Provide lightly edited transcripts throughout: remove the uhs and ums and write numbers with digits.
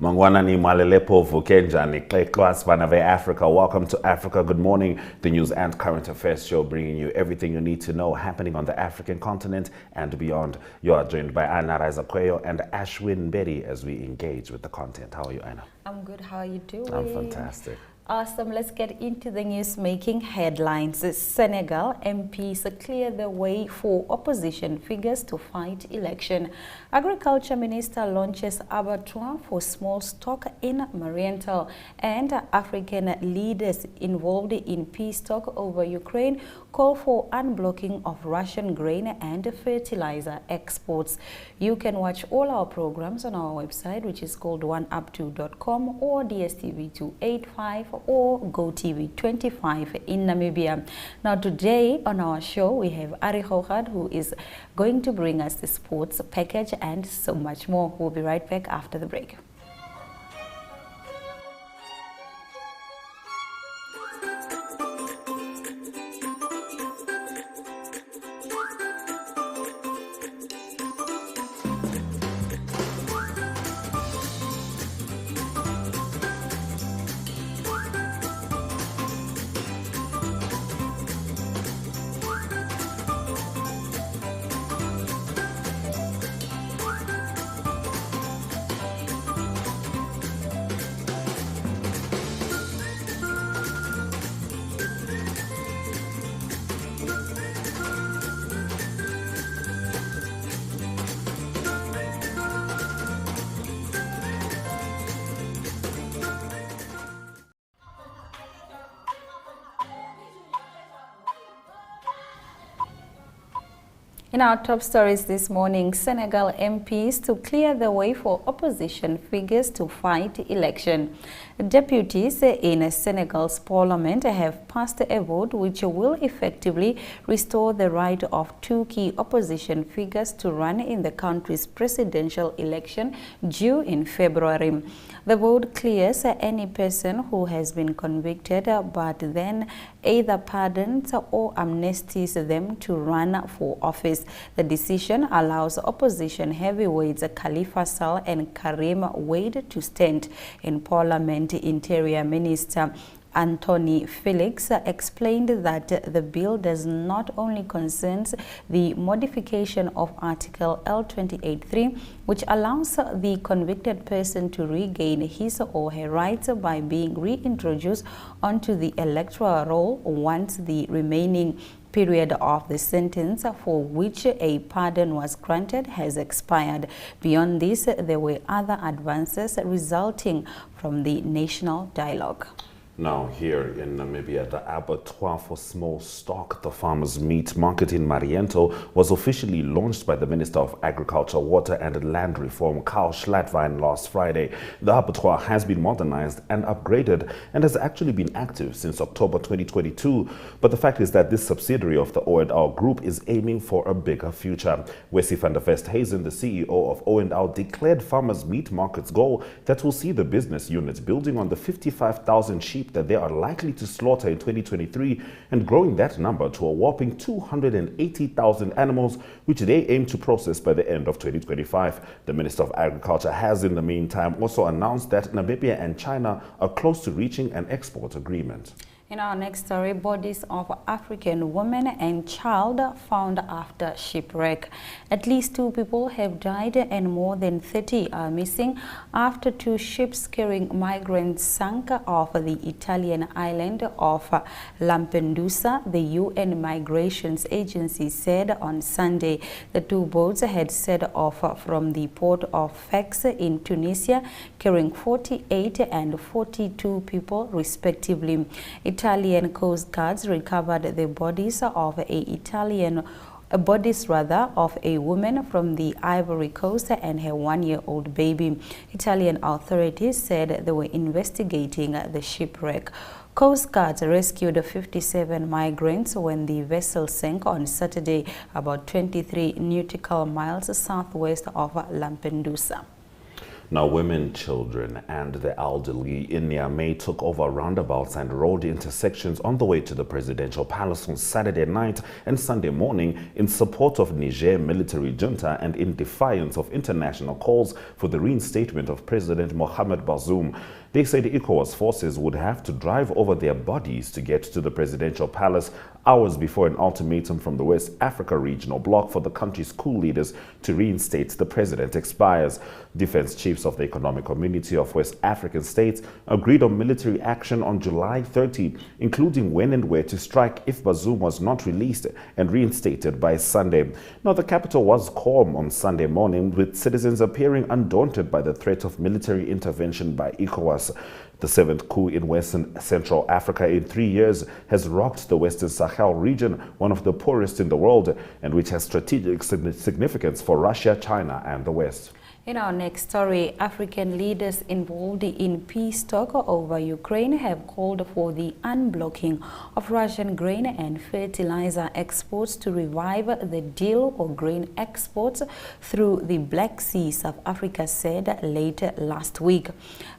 Mangwanani Malelepo Vukenjani Klekwas Vanave Africa. Welcome to Africa Good Morning, the news and current affairs show bringing you everything you need to know happening on the African continent and beyond. You are joined by Anna Raizakweyo and Ashwin Betty as we engage with the content. How are you, Anna? I'm good. How are you doing? I'm fantastic. Awesome. Let's get into the news-making headlines. Senegal MPs clear the way for opposition figures to fight election. Agriculture Minister launches abattoir for small stock in Mariental. And African leaders involved in peace talk over Ukraine call for unblocking of Russian grain and fertilizer exports. You can watch all our programs on our website, which is called oneup2.com or DSTV 285 or GoTV 25 in Namibia. Now today on our show we have Ari Hohad, who is going to bring us the sports package and so much more. We'll be right back after the break. In our top stories this morning, Senegal MPs to clear the way for opposition figures to fight election. Deputies in Senegal's parliament have passed a vote which will effectively restore the right of two key opposition figures to run in the country's presidential election due in February. The vote clears any person who has been convicted but then either pardons or amnesties them to run for office. The decision allows opposition heavyweights Khalifa Sall and Karim Wade to stand in Parliament. Interior Minister Anthony Felix explained that the bill does not only concern the modification of Article L28(3), which allows the convicted person to regain his or her rights by being reintroduced onto the electoral roll once the remaining period of the sentence for which a pardon was granted has expired. Beyond this, there were other advances resulting from the national dialogue. Now here in Namibia, the abattoir for small stock, the farmers' meat market in Mariental, was officially launched by the Minister of Agriculture, Water and Land Reform, Carl Schlattwein, last Friday. The abattoir has been modernized and upgraded and has actually been active since October 2022. But the fact is that this subsidiary of the O&R Group is aiming for a bigger future. Wesley van der Vesthuizen, the CEO of O&R, declared farmers' meat market's goal that will see the business unit building on the 55,000 sheep that they are likely to slaughter in 2023 and growing that number to a whopping 280,000 animals, which they aim to process by the end of 2025. The Minister of Agriculture has in the meantime also announced that Namibia and China are close to reaching an export agreement. In our next story, bodies of African women and child found after shipwreck. At least 2 people have died and more than 30 are missing after 2 ships carrying migrants sank off the Italian island of Lampedusa, the UN Migrations Agency said on Sunday. The 2 boats had set off from the port of Fez in Tunisia, carrying 48 and 42 people respectively. Italian Coast Guards recovered the bodies of a woman from the Ivory Coast and her 1-year-old baby. Italian authorities said they were investigating the shipwreck. Coast Guards rescued 57 migrants when the vessel sank on Saturday, about 23 nautical miles southwest of Lampedusa. Now, women, children, and the elderly in Niamey took over roundabouts and road intersections on the way to the presidential palace on Saturday night and Sunday morning in support of Niger military junta and in defiance of international calls for the reinstatement of President Mohamed Bazoum. They said ECOWAS forces would have to drive over their bodies to get to the presidential palace hours before an ultimatum from the West Africa regional bloc for the country's coup leaders to reinstate the president expires. Defense chiefs of the Economic Community of West African States agreed on military action on July 30, including when and where to strike if Bazoum was not released and reinstated by Sunday. Now, the capital was calm on Sunday morning, with citizens appearing undaunted by the threat of military intervention by ECOWAS. The seventh coup in Western Central Africa in 3 years has rocked the Western Sahel region, one of the poorest in the world, and which has strategic significance for Russia, China, and the West. In our next story, African leaders involved in peace talk over Ukraine have called for the unblocking of Russian grain and fertilizer exports to revive the deal for grain exports through the Black Sea, South Africa said late last week.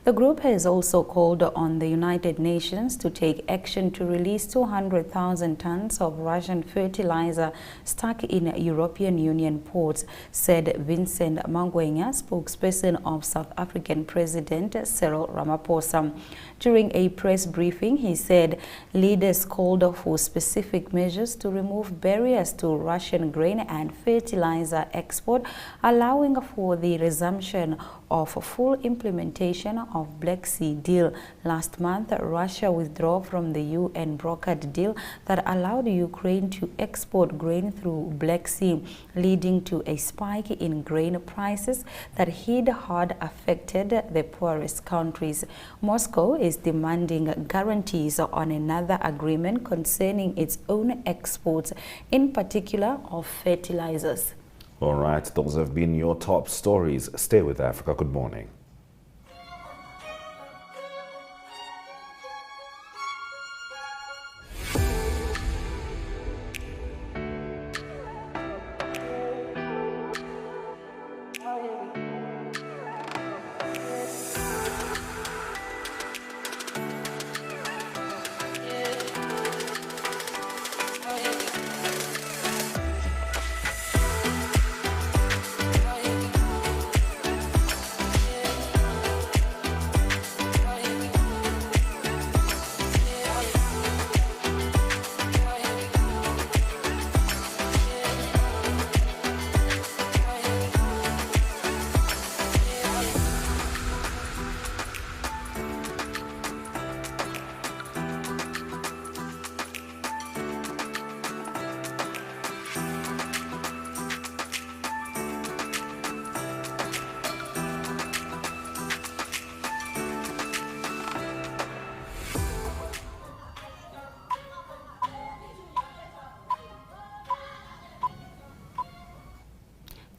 The group has also called on the United Nations to take action to release 200,000 tons of Russian fertilizer stuck in European Union ports, said Vincent Mangwenya, spokesperson of South African President Cyril Ramaphosa. During a press briefing, he said leaders called for specific measures to remove barriers to Russian grain and fertilizer export, allowing for the resumption of full implementation of Black Sea deal. Last month, Russia withdrew from the UN brokered deal that allowed Ukraine to export grain through Black Sea, leading to a spike in grain prices that hit hard affected the poorest countries. Moscow is demanding guarantees on another agreement concerning its own exports, in particular of fertilizers. All right, those have been your top stories. Stay with Africa. Good morning.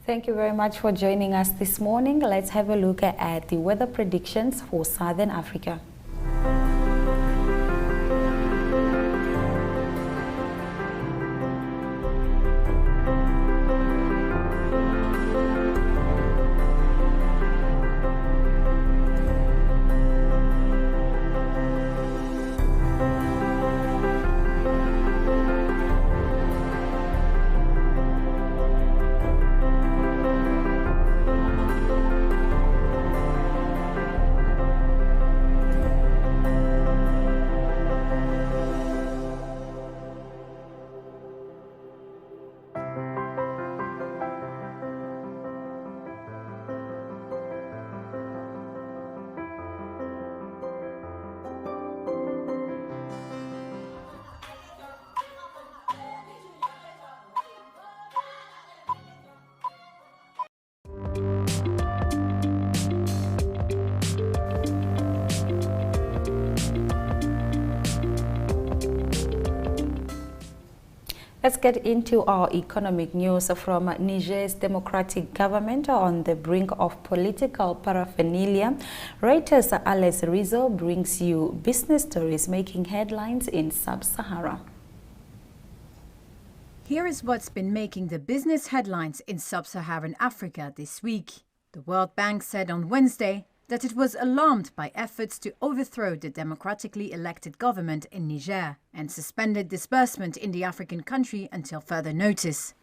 Thank you very much for joining us this morning. Let's have a look at the weather predictions for Southern Africa. Let's get into our economic news from Niger's democratic government on the brink of political paraphernalia. Reuters' Alex Rizzo brings you business stories making headlines in Sub-Sahara. Here is what's been making the business headlines in Sub-Saharan Africa this week. The World Bank said on Wednesday that it was alarmed by efforts to overthrow the democratically elected government in Niger and suspended disbursement in the African country until further notice.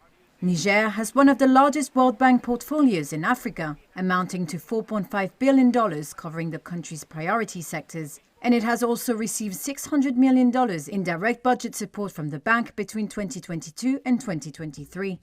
Niger has one of the largest World Bank portfolios in Africa, amounting to $4.5 billion covering the country's priority sectors, and it has also received $600 million in direct budget support from the bank between 2022 and 2023.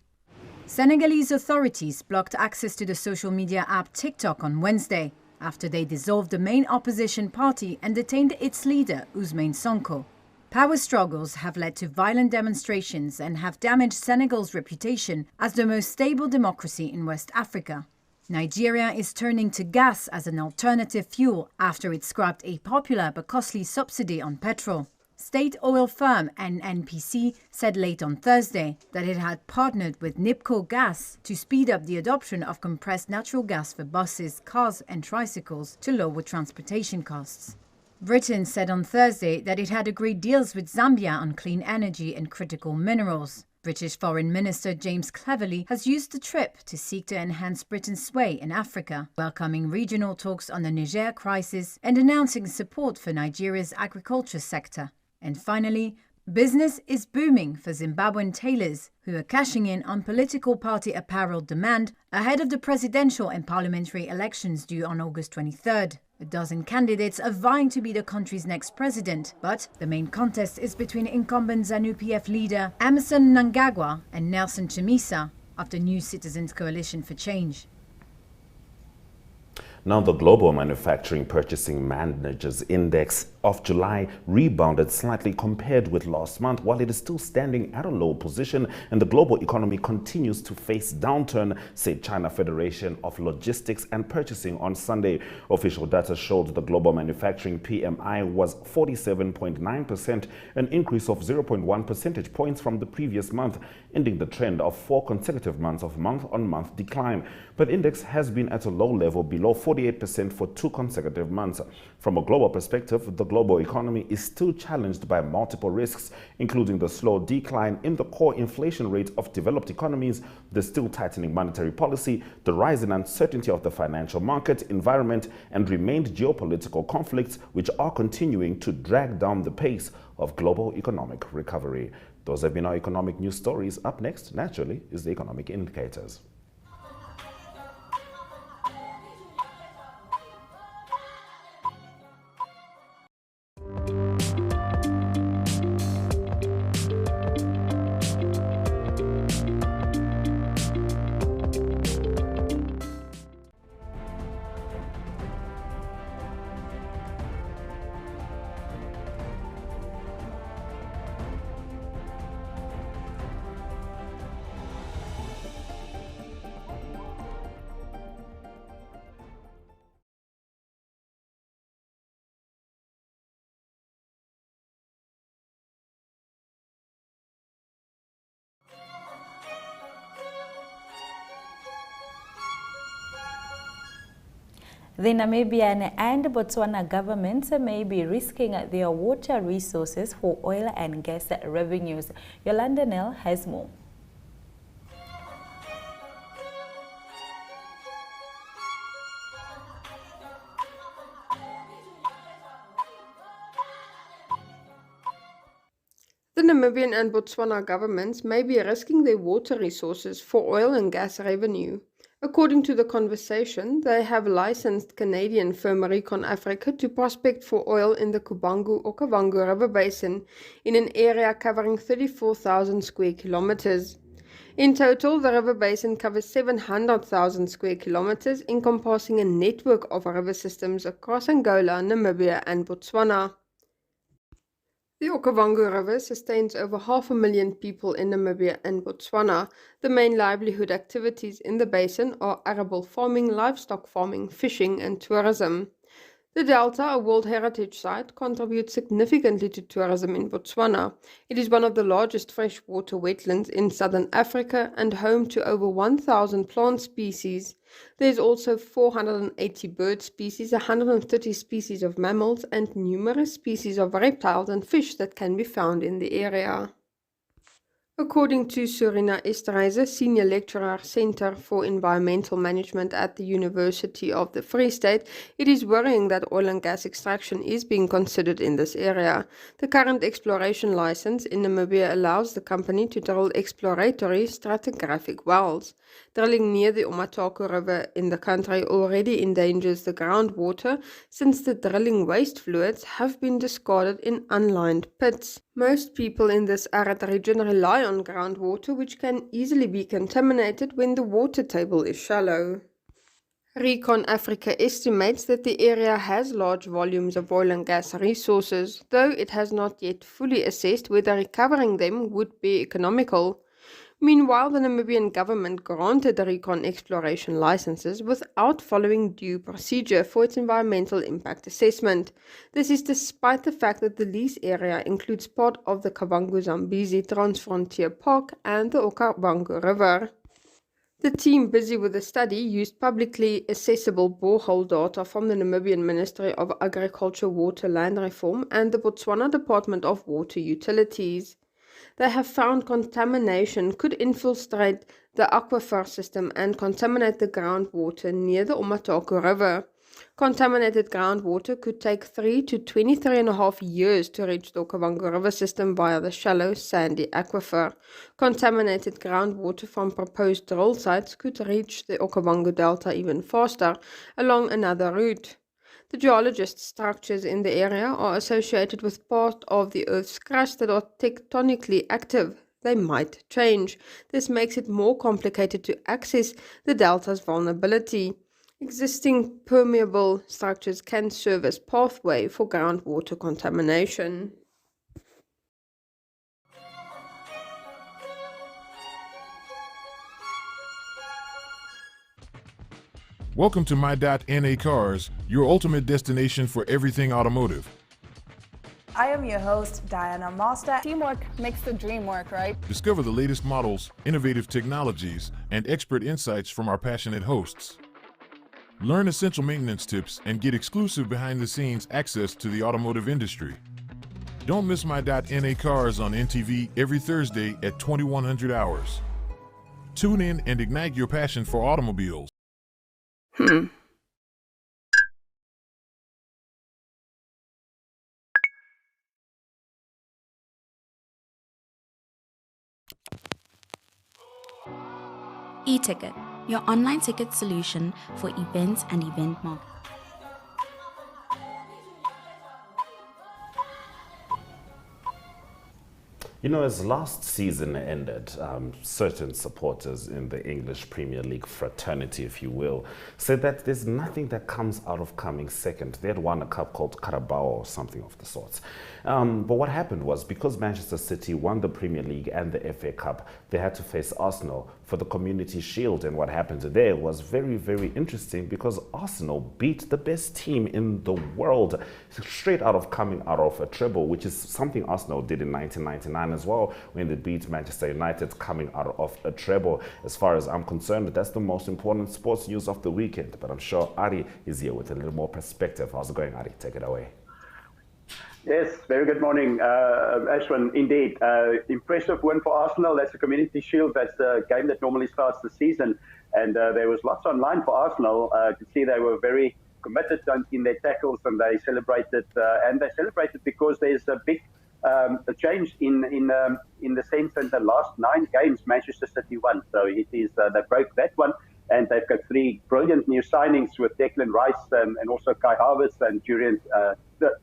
Senegalese authorities blocked access to the social media app TikTok on Wednesday, after they dissolved the main opposition party and detained its leader, Ousmane Sonko. Power struggles have led to violent demonstrations and have damaged Senegal's reputation as the most stable democracy in West Africa. Nigeria is turning to gas as an alternative fuel after it scrapped a popular but costly subsidy on petrol. State oil firm NNPC said late on Thursday that it had partnered with Nipco Gas to speed up the adoption of compressed natural gas for buses, cars and tricycles to lower transportation costs. Britain said on Thursday that it had agreed deals with Zambia on clean energy and critical minerals. British Foreign Minister James Cleverly has used the trip to seek to enhance Britain's sway in Africa, welcoming regional talks on the Niger crisis and announcing support for Nigeria's agriculture sector. And finally, business is booming for Zimbabwean tailors who are cashing in on political party apparel demand ahead of the presidential and parliamentary elections due on August 23rd. A dozen candidates are vying to be the country's next president, but the main contest is between incumbent ZANU-PF leader Emmerson Mnangagwa and Nelson Chamisa of the New Citizens Coalition for Change. Now, the Global Manufacturing Purchasing Managers Index of July rebounded slightly compared with last month, while it is still standing at a low position and the global economy continues to face downturn, said China Federation of Logistics and Purchasing on Sunday. Official data showed the global manufacturing PMI was 47.9%, an increase of 0.1 percentage points from the previous month, ending the trend of 4 consecutive months of month-on-month decline. But index has been at a low level below 48% for 2 consecutive months. From a global perspective, the global economy is still challenged by multiple risks, including the slow decline in the core inflation rate of developed economies, the still tightening monetary policy, the rise in uncertainty of the financial market environment, and remained geopolitical conflicts, which are continuing to drag down the pace of global economic recovery. Those have been our economic news stories. Up next, naturally, is the economic indicators. The Namibian and Botswana governments may be risking their water resources for oil and gas revenues. Yolanda Nell has more. The Namibian and Botswana governments may be risking their water resources for oil and gas revenue. According to The Conversation, they have licensed Canadian firm Recon Africa to prospect for oil in the Okavango River Basin in an area covering 34,000 square kilometers. In total, the river basin covers 700,000 square kilometers, encompassing a network of river systems across Angola, Namibia, and Botswana. The Okavango River sustains over 500,000 people in Namibia and Botswana. The main livelihood activities in the basin are arable farming, livestock farming, fishing, and tourism. The Delta, a World Heritage Site, contributes significantly to tourism in Botswana. It is one of the largest freshwater wetlands in southern Africa and home to over 1,000 plant species. There is also 480 bird species, 130 species of mammals, and numerous species of reptiles and fish that can be found in the area. According to Surina Esterhuizen, Senior Lecturer, Centre for Environmental Management at the University of the Free State, it is worrying that oil and gas extraction is being considered in this area. The current exploration license in Namibia allows the company to drill exploratory stratigraphic wells. Drilling near the Omatako River in the country already endangers the groundwater since the drilling waste fluids have been discarded in unlined pits. Most people in this arid region rely on groundwater, which can easily be contaminated when the water table is shallow. Recon Africa estimates that the area has large volumes of oil and gas resources, though it has not yet fully assessed whether recovering them would be economical. Meanwhile, the Namibian government granted the Recon exploration licenses without following due procedure for its environmental impact assessment. This is despite the fact that the lease area includes part of the Kavango-Zambezi Transfrontier Park and the Okavango River. The team busy with the study used publicly accessible borehole data from the Namibian Ministry of Agriculture, Water, Land Reform and the Botswana Department of Water Utilities. They have found contamination could infiltrate the aquifer system and contaminate the groundwater near the Omatako River. Contaminated groundwater could take 3 to 23.5 years to reach the Okavango River system via the shallow, sandy aquifer. Contaminated groundwater from proposed drill sites could reach the Okavango Delta even faster, along another route. The geologist structures in the area are associated with part of the Earth's crust that are tectonically active. They might change. This makes it more complicated to access the delta's vulnerability. Existing permeable structures can serve as pathway for groundwater contamination. Welcome to My.NA Cars, your ultimate destination for everything automotive. I am your host, Diana Master. Teamwork makes the dream work, right? Discover the latest models, innovative technologies, and expert insights from our passionate hosts. Learn essential maintenance tips and get exclusive behind-the-scenes access to the automotive industry. Don't miss My.NA Cars on NTV every Thursday at 2100 hours. Tune in and ignite your passion for automobiles. E-ticket, your online ticket solution for events and event marketing. You know, as last season ended, certain supporters in the English Premier League fraternity, if you will, said that there's nothing that comes out of coming second. They had won a cup called Carabao or something of the sorts. But what happened was, because Manchester City won the Premier League and the FA Cup, they had to face Arsenal for the Community Shield. And what happened there was very, very interesting, because Arsenal beat the best team in the world straight out of coming out of a treble, which is something Arsenal did in 1999 as well, when they beat Manchester United coming out of a treble. As far as I'm concerned, that's the most important sports news of the weekend. But I'm sure Ari is here with a little more perspective. How's it going, Ari? Take it away. Yes, very good morning, Ashwin. Indeed, impressive win for Arsenal. That's the Community Shield. That's the game that normally starts the season. And there was lots online for Arsenal to see they were very committed in their tackles, and they celebrated. And they celebrated because there's a big a change in the sense that the last 9 games Manchester City won. So it is they broke that one, and they've got 3 brilliant new signings with Declan Rice and also Kai Havertz and Julian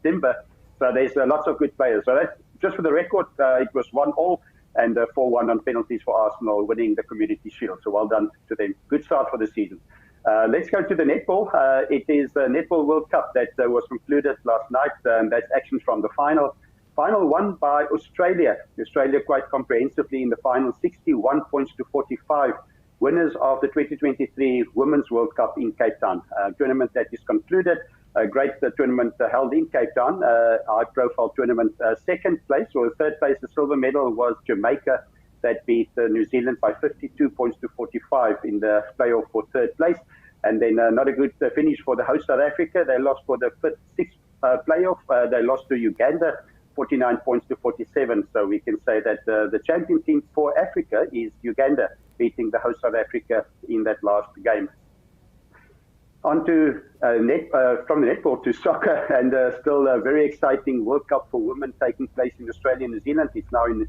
Timber. So there's lots of good players. So that's just for the record. It was 1-1 and 4-1 on penalties for Arsenal, winning the Community Shield. So well done to them. Good start for the season. Let's go to the netball. It is the Netball World Cup that was concluded last night. That's actions from the final. Final won by Australia. Australia quite comprehensively in the final, 61 points to 45. Winners of the 2023 Women's World Cup in Cape Town. Tournament that is concluded. A great tournament held in Cape Town. High-profile tournament. Second place, or third place, the silver medal was Jamaica, that beat New Zealand by 52 points to 45 in the playoff for third place. And then not a good finish for the host South Africa. They lost for the 6th playoff. They lost to Uganda 49 points to 47. So we can say that the champion team for Africa is Uganda, beating the host South Africa in that last game. On to from the netball to soccer, and still a very exciting World Cup for women taking place in Australia and New Zealand. It's now in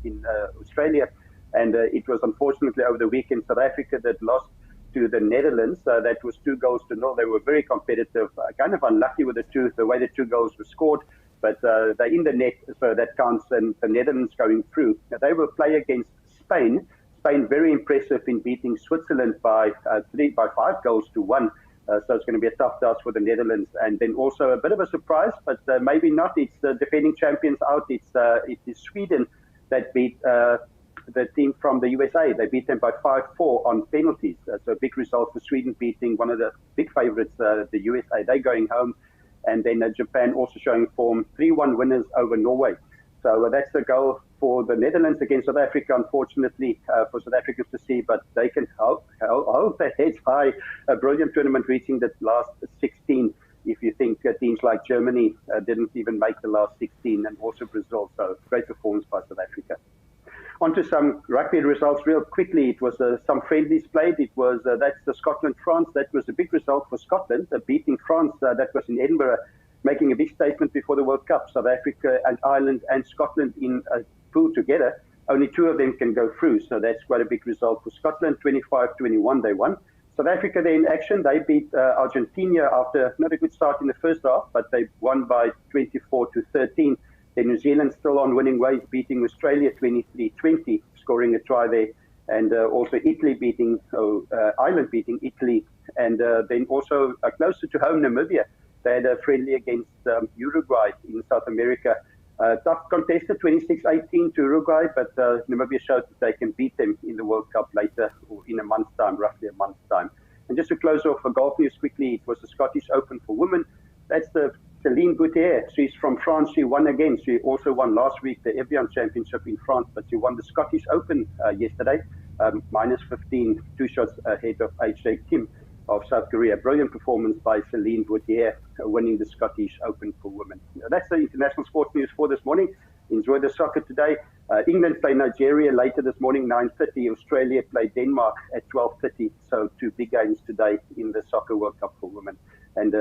Australia, and it was unfortunately over the weekend South Africa that lost to the Netherlands. That was 2-0. They were very competitive, kind of unlucky with the way the 2 goals were scored, but they're in the net, so that counts, and the Netherlands going through. Now, they will play against Spain. Spain very impressive in beating Switzerland by 5-1. So it's going to be a tough task for the Netherlands. And then also a bit of a surprise, but maybe not. It's the defending champions out. It is Sweden that beat the team from the USA. They beat them by 5-4 on penalties. So a big result for Sweden, beating one of the big favorites, the USA. They're going home. And then Japan also showing form, 3-1 winners over Norway. So that's the goal for the Netherlands against South Africa, unfortunately, for South Africans to see, but they can hold their heads high. A brilliant tournament reaching the last 16, if you think teams like Germany didn't even make the last 16, and also Brazil. So great performance by South Africa. On to some rugby results real quickly. It was some friendlies played. It was that's the Scotland-France. That was a big result for Scotland, beating France. That was in Edinburgh, making a big statement before the World Cup. South Africa and Ireland and Scotland in a pool together. Only 2 of them can go through, so that's quite a big result for Scotland. 25-21 they won. South Africa, they're in action. They beat Argentina after not a good start in the first half, but they won by 24-13. Then New Zealand still on winning ways, beating Australia 23-20, scoring a try there. And also Italy beating, Ireland beating Italy. And then also closer to home, Namibia. They had a friendly against Uruguay in South America. Tough contested, 26-18 to Uruguay, but Namibia showed that they can beat them in the World Cup later, or in a month's time, roughly a month's time. And just to close off for golf news quickly, it was the Scottish Open for women. That's the Céline Boutier. She's from France. She won again. She also won last week the Evian Championship in France, but she won the Scottish Open yesterday, -15, 2 shots ahead of HJ Kim of South Korea. Brilliant performance by Céline Boutier, winning the Scottish Open for women. That's the international sports news for this morning. Enjoy the soccer today. England play Nigeria later this morning, 9:30. Australia play Denmark at 12:30. So 2 big games today in the Soccer World Cup for women. And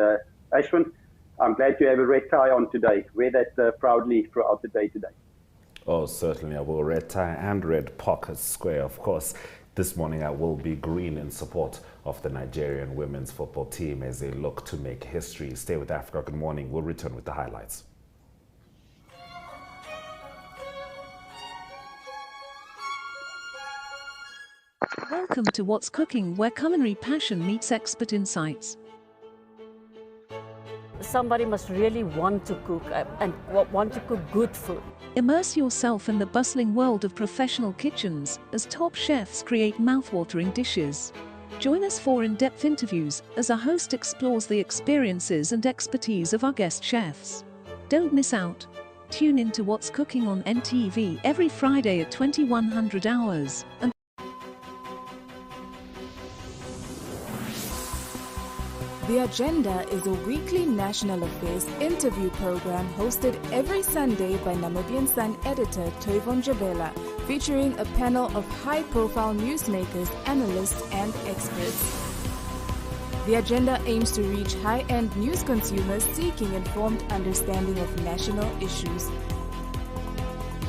Ashwin, I'm glad you have a red tie on today. Wear that proudly throughout the day today. Oh, certainly I will. Red tie and red pocket square, of course. This morning I will be green in support of the Nigerian women's football team as they look to make history. Stay with Africa. Good morning. We'll return with the highlights. Welcome to What's Cooking, where culinary passion meets expert insights. Somebody must really want to cook and want to cook good food. Immerse yourself in the bustling world of professional kitchens as top chefs create mouth-watering dishes. Join us for in-depth interviews as our host explores the experiences and expertise of our guest chefs. Don't miss out. Tune in to What's Cooking on NTV every Friday at 2100 hours. And The Agenda is a weekly national affairs interview program hosted every Sunday by Namibian Sun editor Toyvon Jabela, featuring a panel of high-profile newsmakers, analysts, and experts. The Agenda aims to reach high-end news consumers seeking informed understanding of national issues.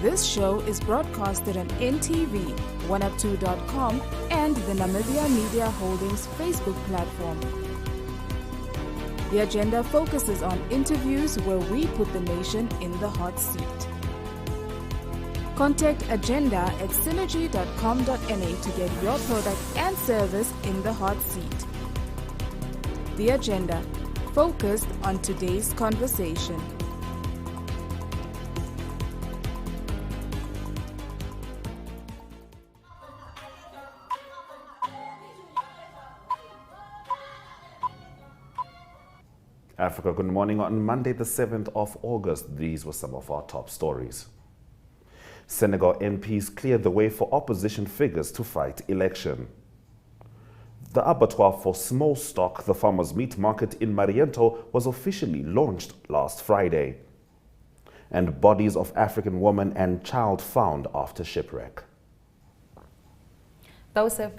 This show is broadcasted on NTV, 1up2.com, and the Namibia Media Holdings Facebook platform. The Agenda focuses on interviews where we put the nation in the hot seat. Contact Agenda at synergy.com.na to get your product and service in the hot seat. The Agenda, focused on today's conversation. Africa, good morning. On Monday, the 7th of August, these were some of our top stories. Senegal MPs cleared the way for opposition figures to fight election. The abattoir for small stock, the farmers' meat market in Mariental, was officially launched last Friday. and bodies of African woman and child found after shipwreck. Those have been